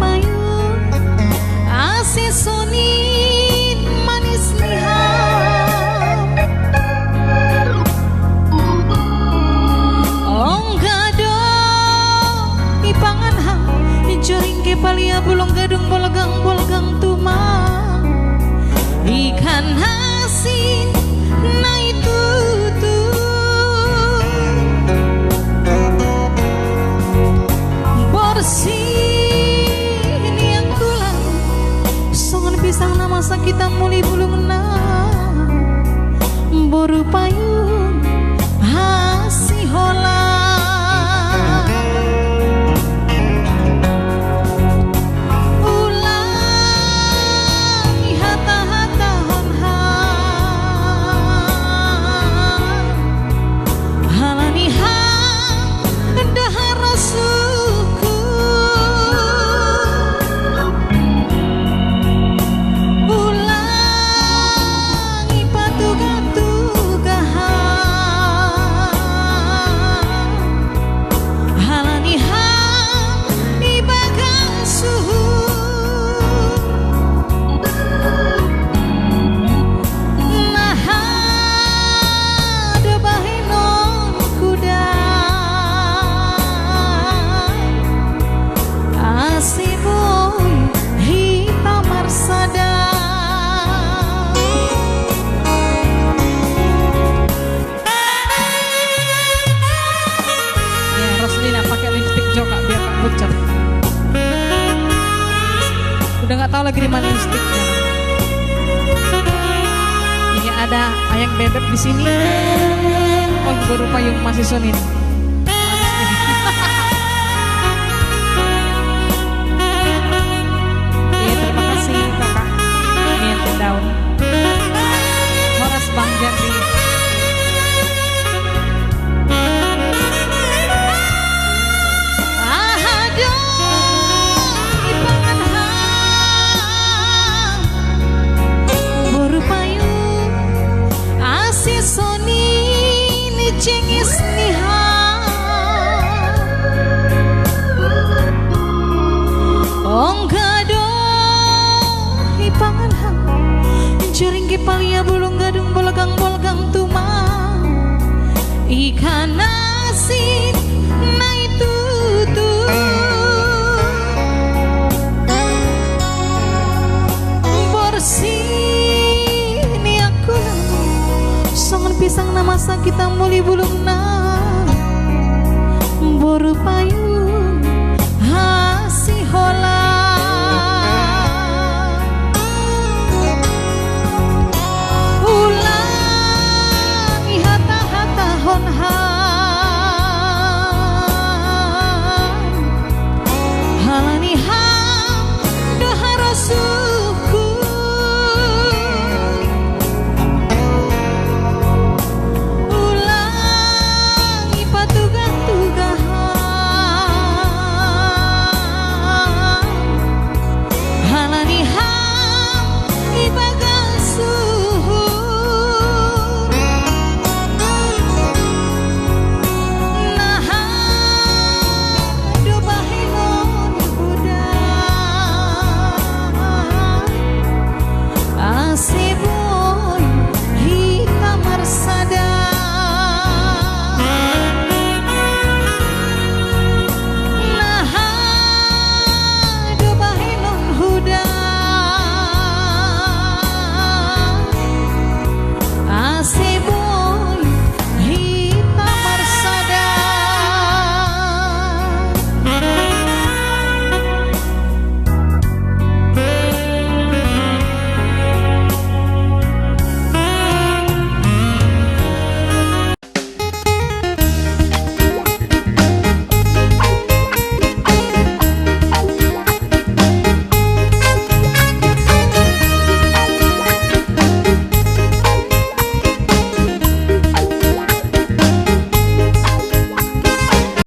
payung asis sonit manis liham onggado ipangan ham joring ke palia bulong gadung bolgang tumang ikan asin na itu tuh bersih yang tulang songan pisang nama sakita muli bulung na boru payung hasi hola udah nggak tahu lagi di mana lipstiknya. Ini ada ayang bebek di sini. Oh, baru payung masih sonin. Iya, terima kasih kakak. Ini yang daun. Horas Bang Jandri. Cengis niha onggado ipangan ham jaring ke palia bulung gadung bolgang tumang ikan asin na itu tuh bersih ni aku songan pisang nama sakita muli bulung na